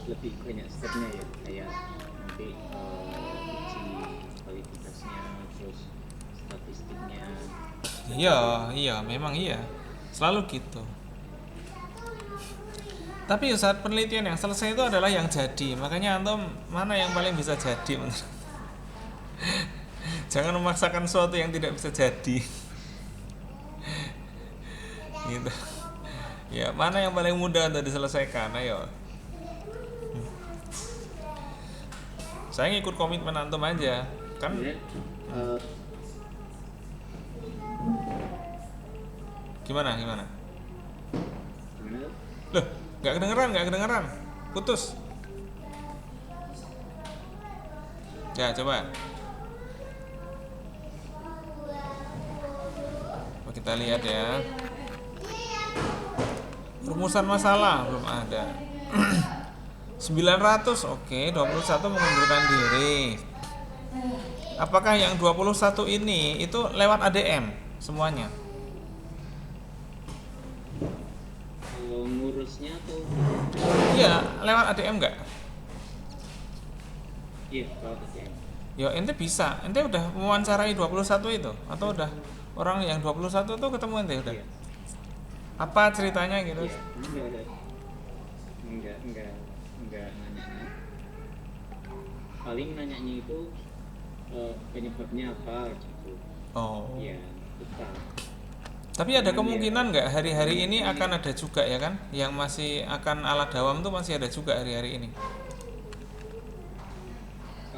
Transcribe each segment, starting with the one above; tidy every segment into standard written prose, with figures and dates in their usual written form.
lebih banyak stepnya ya, kayak nanti uji kualitasnya, terus statistiknya. Iya, memang iya. Selalu gitu. Tapi saat penelitian yang selesai itu adalah yang jadi. Makanya antum mana yang paling bisa jadi? Jangan memaksakan sesuatu yang tidak bisa jadi. Gitu. Ya, mana yang paling mudah untuk diselesaikan? Ayo. Saya ngikut komitmen antum aja. Kan Sebenarnya gimana gimana? gimana tuh? Loh, nggak kedengeran. Putus. Ya, coba. Kita lihat ya. Rumusan masalah belum ada. 900, oke, 21 mengundurkan diri. Apakah yang 21 ini itu lewat ADM semuanya? Kalau ngurusnya tuh, Iya, lewat ADM enggak? iya kalau TCM. Ya, ente bisa. Ente udah mewawancarai 21 itu atau udah orang yang 21 itu ketemu ente udah? Iya, Apa ceritanya gitu? iya, enggak nanya. Paling nanyanya itu penyebabnya apa gitu. Oh. Ya, tetap. Tapi ada Cuman ya, kemungkinan nggak hari-hari ini akan ada juga ya kan? Yang masih akan alat dawam tuh masih ada juga hari-hari ini.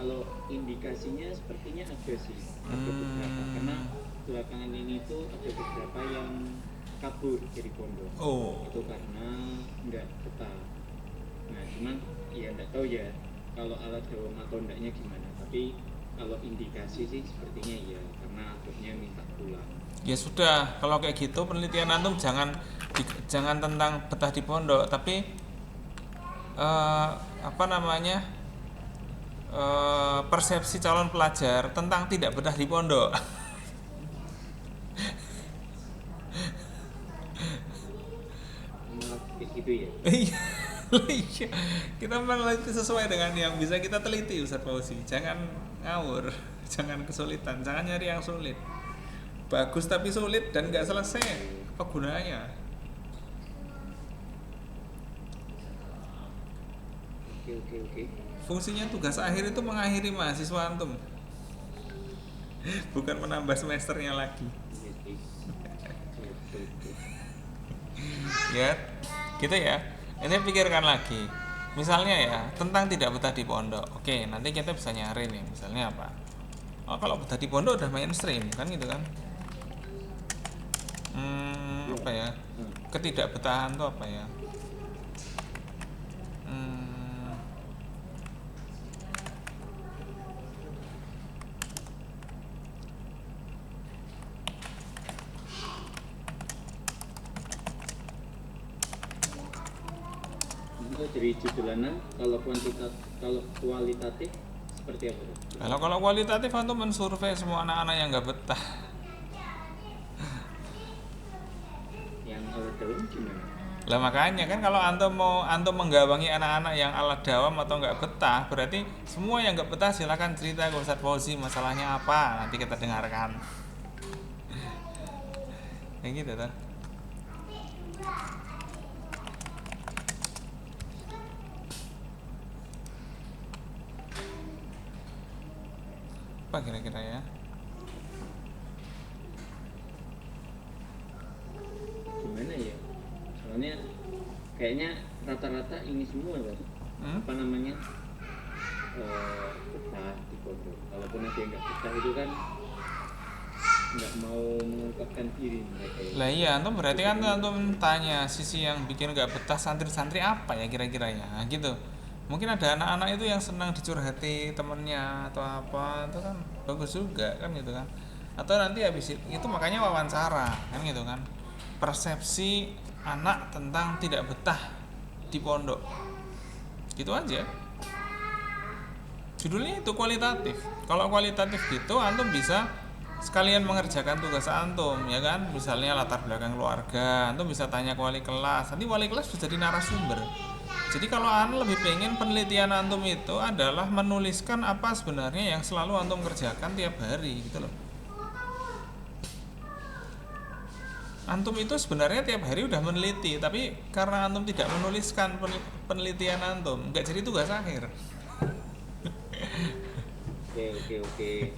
kalau indikasinya sepertinya ada sih, ada beberapa. Karena belakangan ini tuh ada beberapa yang kabur dari pondok. Oh. Itu karena nggak betah. Nah, cuman ya nggak tahu ya kalau alat dawam atau enggaknya gimana. Tapi kalau indikasi sih sepertinya ya, karena akhirnya minta pulang. Ya sudah, kalau kayak gitu penelitian antum jangan tentang betah di pondok, tapi apa namanya? Persepsi calon pelajar tentang tidak betah di pondok. Malah kayak gitu ya. Iya. Iya. Kita meneliti sesuai dengan yang bisa kita teliti, Ustaz Fauzi. Jangan ngawur, jangan kesulitan, jangan nyari yang sulit. Bagus tapi sulit dan nggak selesai, apa gunanya? Oke. Fungsinya tugas akhir itu mengakhiri mahasiswa antum, bukan menambah semesternya lagi. Iya sih. Betul. Ya, gitu ya. Ini pikirkan lagi. Misalnya ya, tentang tidak betah di pondok. Oke, nanti kita bisa nyari nih, misalnya apa? Oh, kalau betah di pondok udah mainstream kan gitu kan? Apa ya? Ketidakbetahan tuh apa ya? Hmm, Itu dari judulanan, kalau kualitatif seperti apa tuh? kalau kualitatif antum mensurvei semua anak-anak yang nggak betah. Yang alat dawam gimana? Lah makanya kan kalau antum menggawangi anak-anak yang alat dawam atau nggak betah, berarti semua yang nggak betah silakan cerita ke Ustadz Fauzi masalahnya apa, nanti kita dengarkan. Kayak gitu kan? Apa kira-kira ya? Gimana ya? Soalnya kayaknya rata-rata ini semua kan, apa namanya, betah di pondok. Kalaupun ada yang nggak betah itu kan nggak mau mengungkapkan diri mereka ya. Lah iya, antum berarti kan antum tanya sisi yang bikin nggak betah santri-santri apa ya kira-kira ya, gitu. Mungkin ada anak-anak itu yang senang dicurhati temennya atau apa, itu kan bagus juga kan gitu kan. Atau nanti habis itu makanya wawancara kan gitu kan. Persepsi anak tentang tidak betah di pondok. Gitu aja. Judulnya itu kualitatif. Kalau kualitatif gitu antum bisa sekalian mengerjakan tugas antum ya kan, misalnya latar belakang keluarga, antum bisa tanya ke wali kelas, nanti wali kelas bisa jadi narasumber Jadi kalau Anda lebih pengen penelitian antum itu adalah menuliskan apa sebenarnya yang selalu antum kerjakan tiap hari gitu loh. Antum itu sebenarnya tiap hari udah meneliti, tapi karena antum tidak menuliskan penelitian antum, nggak jadi tugas akhir. Oke.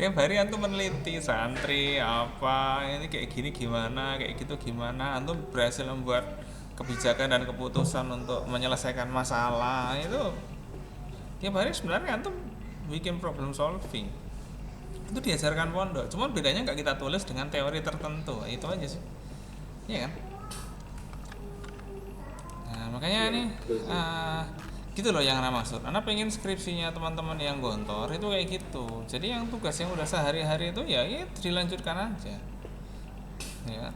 Tiap hari antum meneliti santri apa ini kayak gini gimana, kayak gitu gimana, antum berhasil membuat kebijakan dan keputusan untuk menyelesaikan masalah itu tiap hari sebenarnya antum bikin problem solving. Itu diajarkan pondok, cuman bedanya nggak kita tulis dengan teori tertentu, itu aja sih, iya kan? Nah makanya Iya, ini betul sih. gitu loh yang Ana maksud. Ana pengen skripsinya teman-teman yang gontor itu kayak gitu. Jadi yang tugas yang udah sehari-hari itu ya dilanjutkan aja, ya.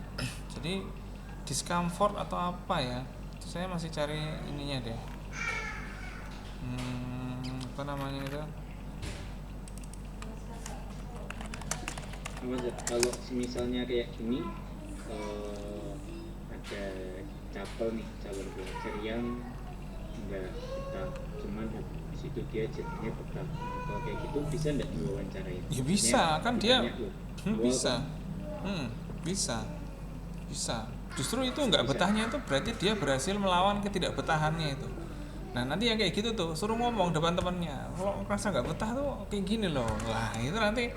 Jadi discomfort atau apa ya? Saya masih cari ininya deh. Apa namanya itu? Apa Zat? Kalau misalnya kayak gini, ada calon pelajar yang nggak betah, cuman habis itu dia jadinya betah. Kalau kayak gitu bisa nggak diwawancarain? Ya Maksudnya bisa, kan dia ditanya, loh, awal bisa. kan Bisa. Justru itu nggak bisa. betahnya itu berarti dia berhasil melawan ketidakbetahannya itu. Nah nanti yang kayak gitu tuh suruh ngomong depan temannya. Kalau ngerasa nggak betah tuh kayak gini loh. Wah itu nanti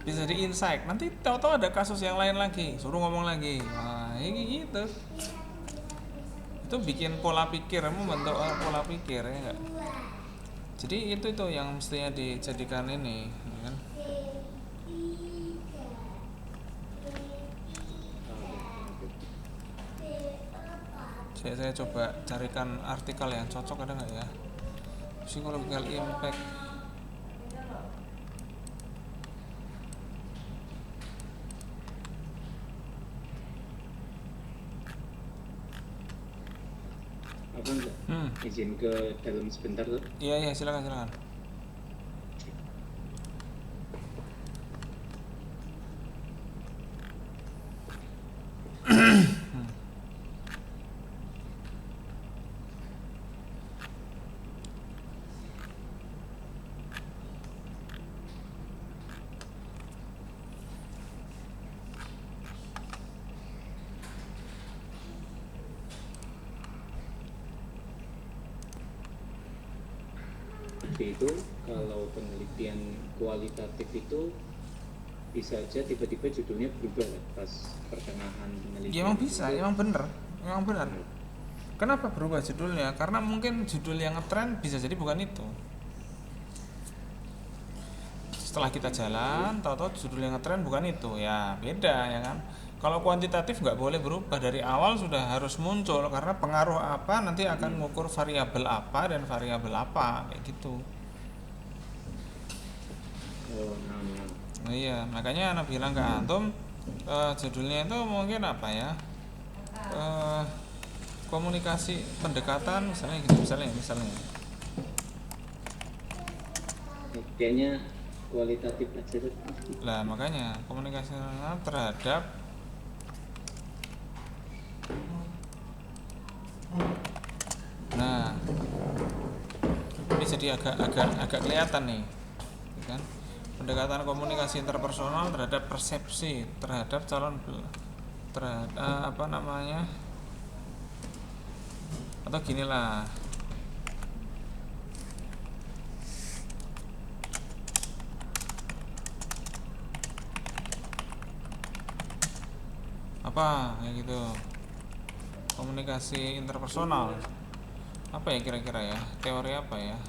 bisa di insight. Nanti tahu-tahu ada kasus yang lain lagi, suruh ngomong lagi. Wah ini gitu. Itu bikin pola pikir, membentuk pola pikir ya nggak. Jadi itu yang mestinya dijadikan ini, ya kan? Saya coba carikan artikel yang cocok, ada nggak ya? Psychological impact. Apa enggak? Izin ke dalam sebentar tuh. Iya silakan. Itu kalau penelitian kualitatif itu bisa aja tiba-tiba judulnya berubah kan, pas pertengahan penelitian. Ya emang bisa, itu. emang benar. Kenapa berubah judulnya? Karena mungkin judul yang ngetrend bisa jadi bukan itu. Setelah kita jalan, tahu-tahu judul yang ngetrend bukan itu, ya beda ya kan. Kalau kuantitatif nggak boleh berubah dari awal, sudah harus muncul karena pengaruh apa nanti akan mengukur variabel apa dan variabel apa kayak gitu. Nah, iya, makanya anak bilang ke antum judulnya itu mungkin apa ya? Komunikasi pendekatan misalnya gitu, misalnya. Kayaknya kualitatif aja tuh. Lah makanya komunikasi terhadap nah ini jadi agak kelihatan nih kan, pendekatan komunikasi interpersonal terhadap persepsi terhadap calon terhadap apa namanya, atau ginilah apa kayak gitu, komunikasi interpersonal apa ya kira-kira ya, teori apa ya?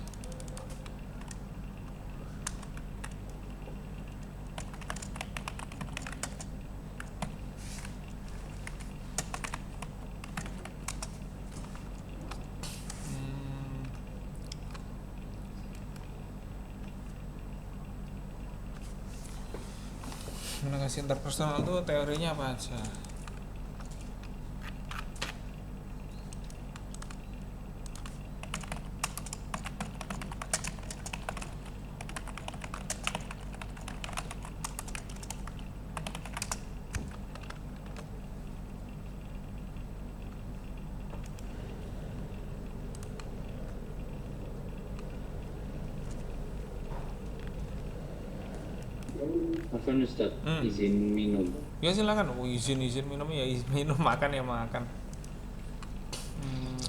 Komunikasi interpersonal itu teorinya apa aja? Afwan Ustaz, Hmm. izin minum. Ya silakan. Izin minum ya minum, makan ya makan.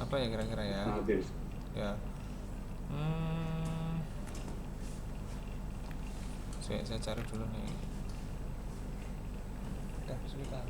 Apa ya kira-kira ya? Hadir. Ya. Hmm, saya cari dulu nih. Udah, sebentar.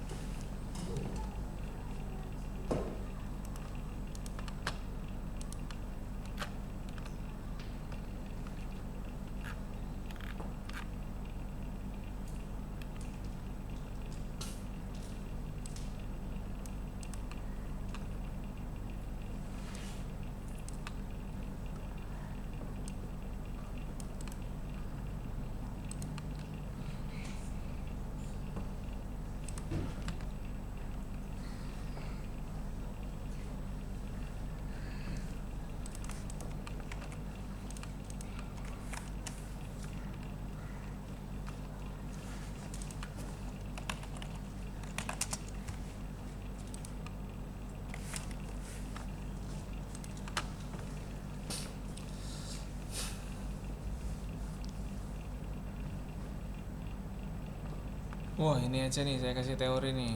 Wah, ini aja nih saya kasih teori nih.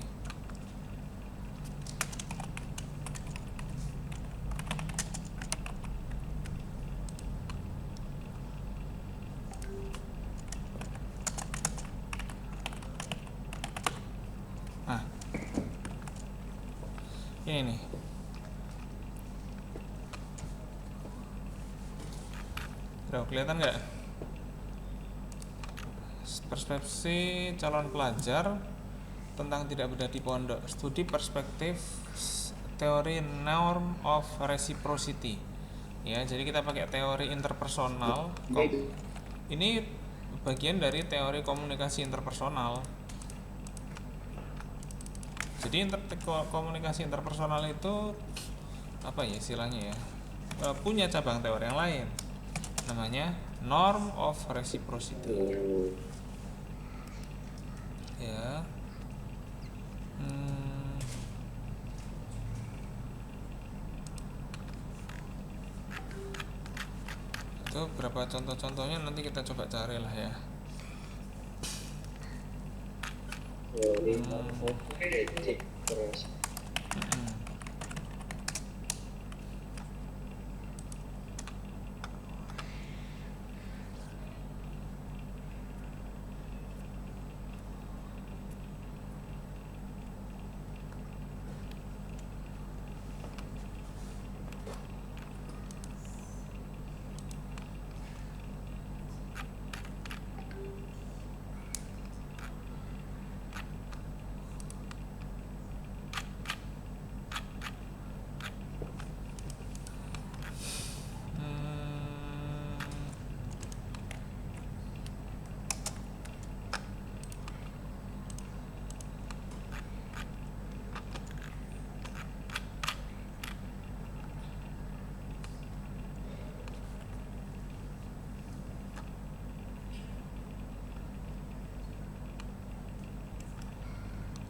Nah, ini nih. Udah kelihatan nggak? Persepsi calon pelajar tentang tidak beda di pondok, studi perspektif teori norm of reciprocity. Ya, jadi kita pakai teori interpersonal. Ini bagian dari teori komunikasi interpersonal. Jadi komunikasi interpersonal itu apa ya istilahnya ya? Punya cabang teori yang lain. Namanya norm of reciprocity. Ya. Itu berapa contoh-contohnya nanti kita coba cari lah ya.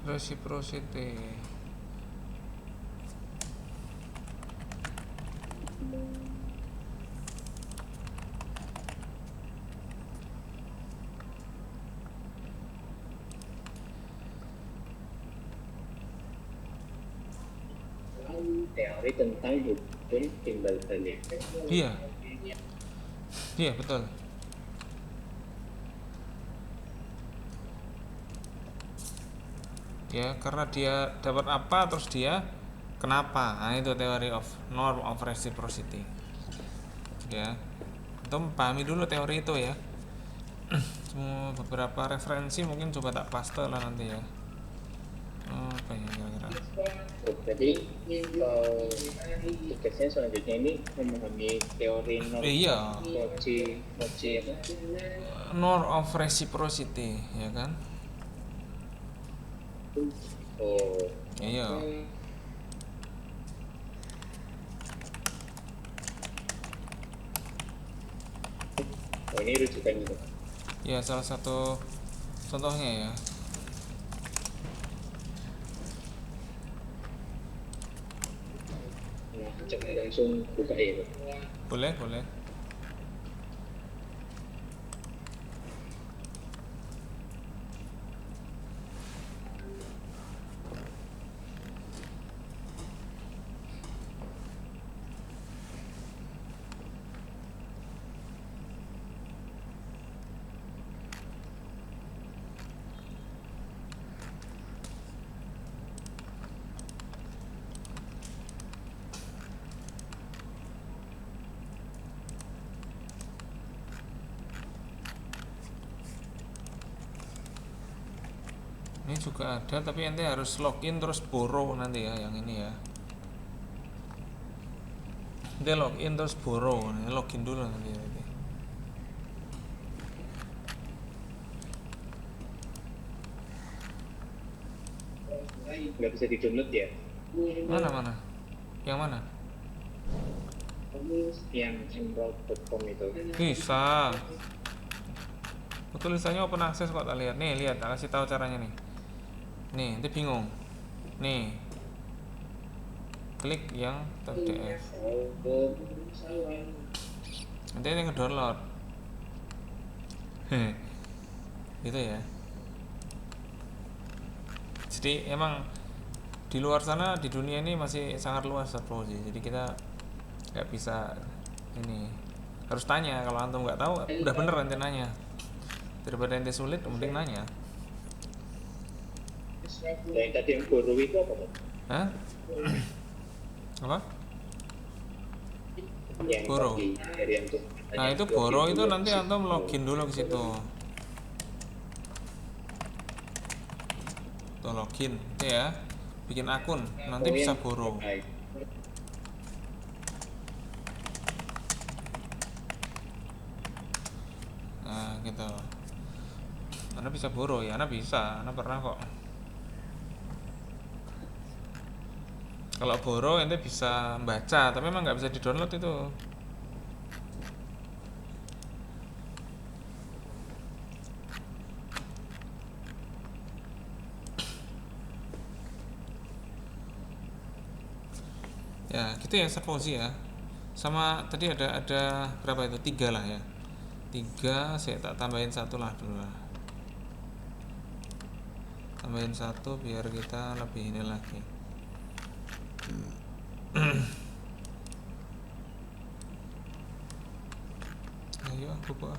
Reciprocity. Teori tentang hukum timbal balik. Iya. Iya, betul. Ya, karena dia dapat apa terus dia kenapa. Nah, itu teori of norm of reciprocity. Ya. Itu pahami dulu teori itu ya. Semua beberapa referensi mungkin coba tak paste lah nanti ya. Apa ya kira-kira? Jadi tugasnya selanjutnya ini memahami teori norm Iya. Roci apa? Norm of reciprocity, ya kan? Oh, Iya. oh ini rujukan itu. Ya, salah satu contohnya ya. Nah, coba langsung buka ya. Boleh, boleh. juga ada, tapi ente harus login terus borrow nanti ya, yang ini ya. Ente login terus borrow, login dulu nanti. Nggak bisa di download ya? Mana? Yang mana? Yang emerald.com itu. Bisa. Tulisannya open access kok, tak lihat. Nih, lihat, tak kasih tahu caranya nih. Nih, ente bingung. Nih. Klik yang PDF. Nanti ente ngedownload. Gitu ya. Jadi emang di luar sana, di dunia ini masih sangat luas sih. Jadi kita nggak bisa ini, harus tanya. Kalau antum nggak tahu, udah bener ente nanya. Daripada ente sulit, mending nanya. Yang tadi yang borrow itu apa? Hah? Apa? Yang Borrow. dari antum. Nah, itu borrow itu nanti antum login dulu ke situ. Tuh login, itu ya. Bikin akun, nanti bisa borrow. Nah, gitu. Anda bisa borrow ya, Anda bisa, Anda pernah kok. Kalau borrow ente bisa baca, tapi memang nggak bisa di download itu. Ya, gitu ya Ustaz Fauzi ya. Sama tadi ada berapa itu? 3 lah ya. 3, saya tak tambahin 1 lah dulu lah. Tambahin 1 biar kita lebih ini lagi. Ayo buku ah.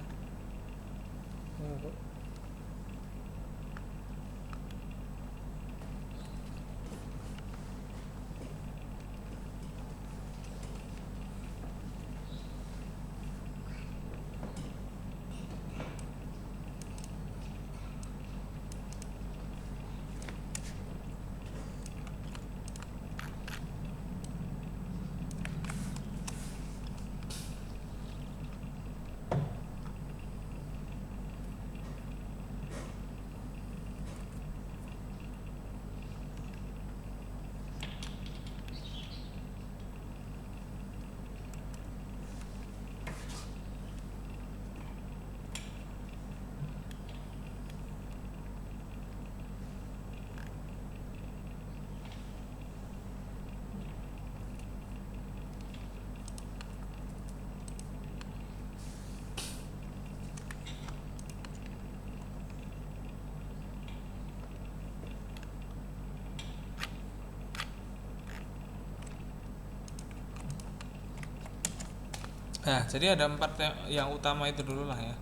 Nah, jadi ada 4 yang utama itu dulu lah ya.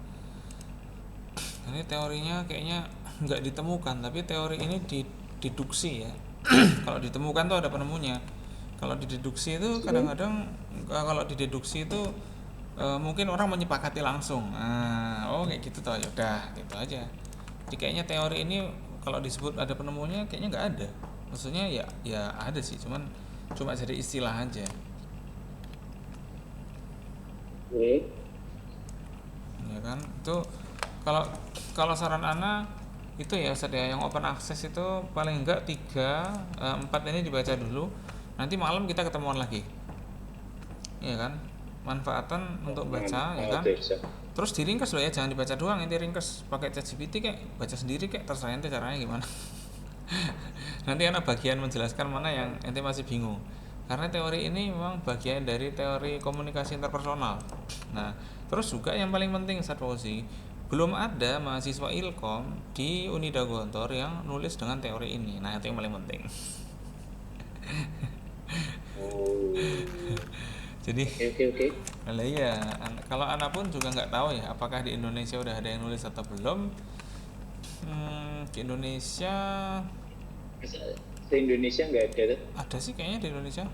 Ini teorinya kayaknya nggak ditemukan, tapi teori ini dideduksi ya. Kalau ditemukan tuh ada penemunya. Kalau dideduksi itu kadang-kadang, kalau dideduksi itu mungkin orang menyepakati langsung. Nah, oh kayak gitu toh, ya udah gitu aja. Jadi kayaknya teori ini kalau disebut ada penemunya kayaknya nggak ada. Maksudnya ya ada sih, cuma jadi istilah aja. Ya kan, itu kalau saran ana itu ya Ustaz ya, yang open access itu paling enggak 4 ini dibaca dulu, nanti malam kita ketemuan lagi, ya kan, manfaatan untuk baca ya kan, terus diringkas loh ya, jangan dibaca doang, ente ringkas pakai ChatGPT kayak baca sendiri kayak terserah ente caranya gimana. Nanti ana bagian menjelaskan mana yang ente masih bingung, karena teori ini memang bagian dari teori komunikasi interpersonal. Nah, terus juga yang paling penting Ustaz Fauzi, belum ada mahasiswa Ilkom di Unida Gontor yang nulis dengan teori ini. Nah, itu yang paling penting. Jadi Oke. Nah, iya, kalau anak pun juga nggak tahu ya apakah di Indonesia udah ada yang nulis atau belum. Di Indonesia Di Indonesia nggak ada. ada sih kayaknya di Indonesia,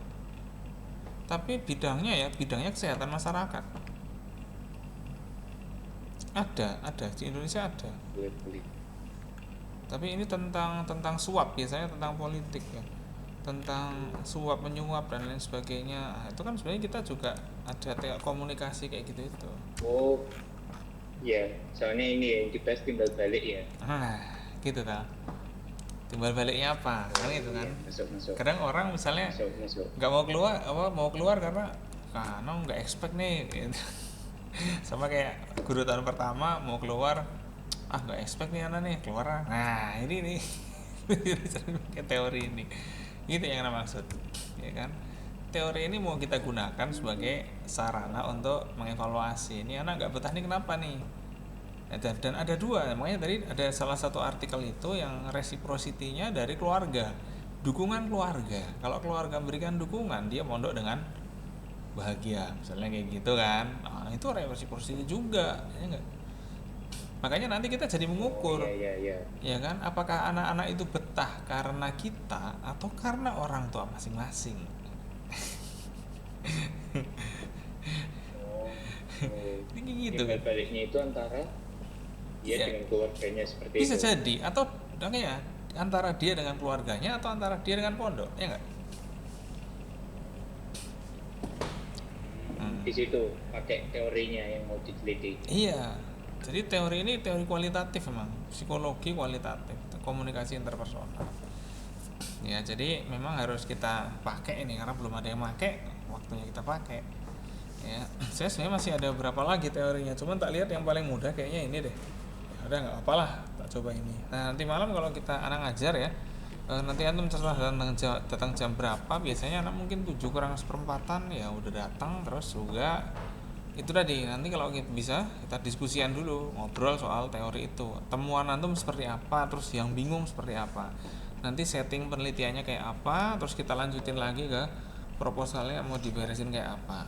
tapi bidangnya kesehatan masyarakat. Ada di Indonesia ada. Boleh. Tapi ini tentang suap, biasanya tentang politik ya, tentang suap menyuap dan lain sebagainya. Nah, itu kan sebenarnya kita juga ada komunikasi kayak gitu itu. Oh, ya, soalnya ini yang dibahas timbal balik ya. Nah, gitu kan. Timbal baliknya apa? Kan itu kan. Masuk. Kadang orang misalnya Masuk. nggak mau keluar karena nggak expect nih gitu. Sama kayak guru tahun pertama mau keluar, nggak expect nih anak nih keluar. Nah ini nih kayak teori ini, gitu yang kita maksud, ya kan? Teori ini mau kita gunakan sebagai sarana untuk mengevaluasi ini anak nggak betah nih kenapa nih. Dan ada dua, makanya tadi ada salah satu artikel itu yang reciprocity-nya dari keluarga, dukungan keluarga. Kalau keluarga memberikan dukungan, dia mondok dengan bahagia, misalnya kayak gitu kan. Nah, itu reciprocity juga, ya enggak? Makanya nanti kita jadi mengukur, ya kan? Apakah anak-anak itu betah karena kita atau karena orang tua masing-masing? Ini gitu kan? Baliknya itu antara dia dengan keluarganya seperti bisa itu. Jadi atau ya antara dia dengan keluarganya atau antara dia dengan pondok, ya enggak? Di situ pakai teorinya yang mau diteliti. Iya. Jadi teori ini teori kualitatif memang, psikologi kualitatif, komunikasi interpersonal. Ya, jadi memang harus kita pakai ini karena belum ada yang pakai, waktunya kita pakai. Ya, saya sebenarnya masih ada beberapa lagi teorinya, cuman tak lihat yang paling mudah kayaknya ini deh. Ya udah nggak apalah, tak coba ini. Nah, nanti malam kalau kita anak ngajar ya, nanti antum terserah datang jam berapa. Biasanya anak mungkin 7 kurang seperempatan ya udah datang, terus juga itu tadi nanti kalau kita bisa kita diskusian dulu, ngobrol soal teori itu, temuan antum seperti apa, terus yang bingung seperti apa, nanti setting penelitiannya kayak apa, terus kita lanjutin lagi ke proposalnya mau diberesin kayak apa.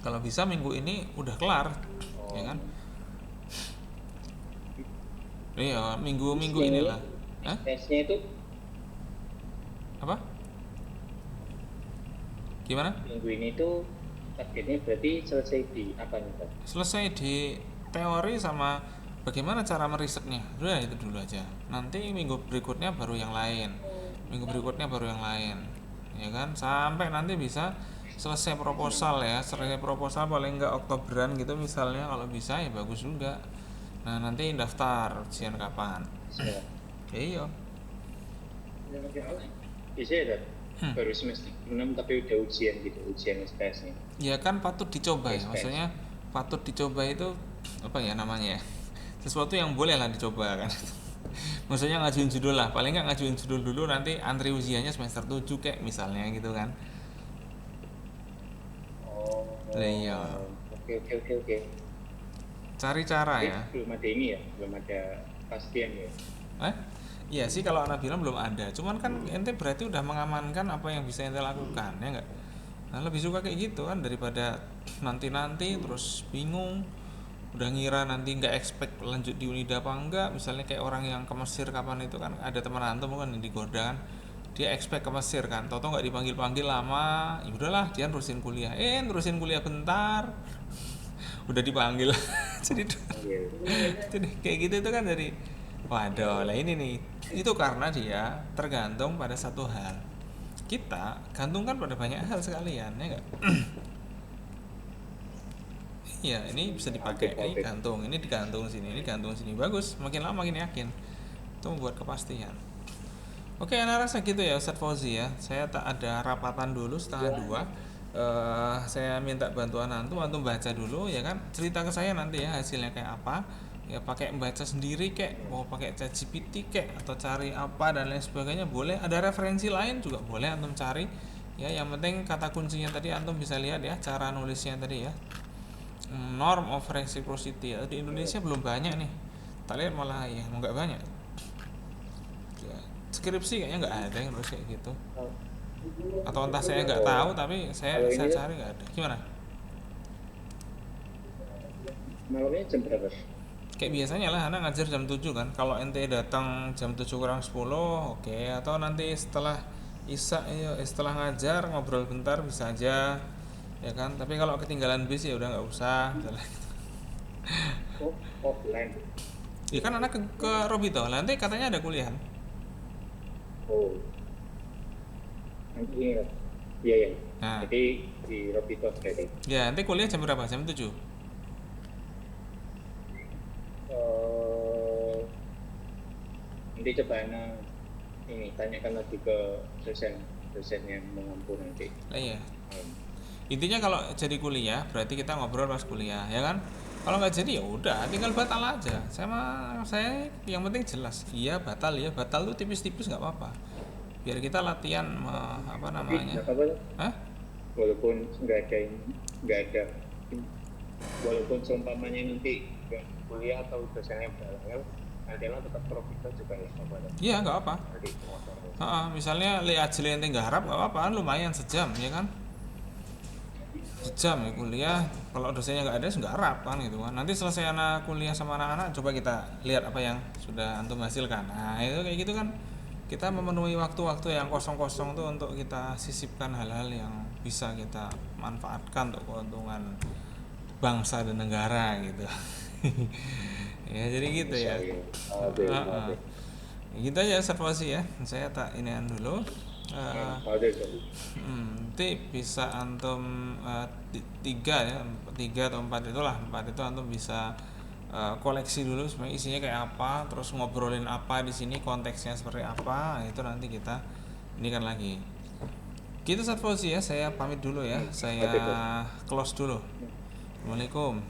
Kalau bisa minggu ini udah kelar, ya kan? Iya, minggu inilah. Tesnya itu apa? Gimana? Minggu ini tuh targetnya berarti selesai di apa nih Pak? Selesai di teori sama bagaimana cara merisetnya. Udah itu dulu aja. Nanti minggu berikutnya baru yang lain. Ya kan? Sampai nanti bisa selesai proposal ya. Selesai proposal paling enggak Oktoberan gitu misalnya, kalau bisa ya bagus juga. Nah, nanti daftar ujian kapan? Iya. Bisa ya, baru semester 6 tapi udah ujian gitu, ujian SKS-nya. Ya kan patut dicoba ya, maksudnya patut dicoba itu apa ya namanya ya, sesuatu yang boleh lah dicoba kan. Maksudnya ngajuin judul lah, paling nggak ngajuin judul dulu, nanti antri ujiannya semester 7 kayak misalnya gitu kan. Iya. Oke. Cari cara ya. Belum ada ini ya, belum ada pastian ya. Iya sih kalau anak bilang belum ada, cuman kan ente berarti udah mengamankan apa yang bisa ente lakukan, ya enggak? Nah, lebih suka kayak gitu kan daripada nanti terus bingung, udah ngira nanti nggak expect lanjut di Unida apa enggak. Misalnya kayak orang yang ke Mesir kapan itu kan, ada teman antum kan yang digoda kan, dia expect ke Mesir kan, tau nggak dipanggil lama, ya udahlah dia nerusin kuliah bentar udah dipanggil. jadi kayak gitu itu kan dari waduh lah ini nih. Itu karena dia tergantung pada satu hal, kita gantungkan pada banyak hal sekalian, ya enggak? Iya, ini bisa dipakai, ini gantung, ini digantung sini, bagus, makin lama makin yakin, itu membuat kepastian. Oke, anak rasa gitu ya Ustadz Fauzi ya. Saya tak ada rapatan dulu setengah 2. Saya minta bantuan antum baca dulu ya kan, cerita ke saya nanti ya hasilnya kayak apa ya, pakai membaca sendiri kek, mau pakai ChatGPT kek, atau cari apa dan lain sebagainya boleh, ada referensi lain juga boleh antum cari ya. Yang penting kata kuncinya tadi antum bisa lihat ya, cara nulisnya tadi ya, norm of reciprocity ya. Di Indonesia belum banyak nih, tak lihat malah ya nggak banyak ya. Skripsi kayaknya nggak ada yang nulis kayak gitu, atau entah saya nggak tahu, tapi saya cari nggak ada. Gimana? Malamnya jam berapa? Kayak biasanya lah, anak ngajar jam 7 kan. Kalau ente datang jam 7 kurang 10, oke. Atau nanti setelah Isya ya, setelah ngajar ngobrol bentar bisa aja, ya kan. Tapi kalau ketinggalan bis ya udah nggak usah. Offline. Ya kan anak ke Robito, nanti katanya ada kuliah. Oh, nanti ini ya. Iya ya. Nah, Jadi di Robito berarti. ya nanti kuliah jam berapa? Jam 7. Eh, nanti coba ini tanyakan lagi ke dosen yang mengampu nanti. Lah iya. Hmm. Intinya kalau jadi kuliah berarti kita ngobrol pas kuliah, ya kan? Kalau nggak jadi ya udah, tinggal batal aja. Saya yang penting jelas. Iya batal ya, batal tuh tipis-tipis nggak apa-apa. Biar kita latihan apa Tapi namanya? nggak apa-apa, Hah? walaupun nggak ada, walaupun seumpamanya nanti nggak kuliah atau dosennya berhalangan, nanti lo tetap Robito juga ya apa Iya nggak apa. nanti motor. Misalnya li ajli ente nggak harap nggak apa-apa, kan lumayan sejam, ya kan? Sejam ya kuliah. Kalau dosennya nggak ada, nggak harap kan gitu kan. Nanti selesai anak kuliah sama anak-anak, coba kita lihat apa yang sudah antum hasilkan. Nah itu kayak gitu kan. Kita memenuhi waktu-waktu yang kosong-kosong tuh untuk kita sisipkan hal-hal yang bisa kita manfaatkan untuk keuntungan bangsa dan negara gitu. Ya jadi gitu ya. Oke, Heeh. Gitu aja observasi ya. Saya tak inian dulu. ada jadi. Nanti bisa antum tiga ya, tiga atau empat itulah, empat itu antum bisa koleksi dulu sebenarnya isinya kayak apa, terus ngobrolin apa di sini, konteksnya seperti apa, itu nanti kita ini kan lagi. Gitu Ustaz Fauzi ya, saya pamit dulu ya, saya close dulu. Assalamualaikum.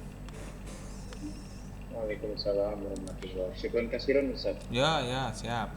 Waalaikumsalam warahmatullahi wabarakatuh. Syukran kasiran Ustaz. Ya, siap.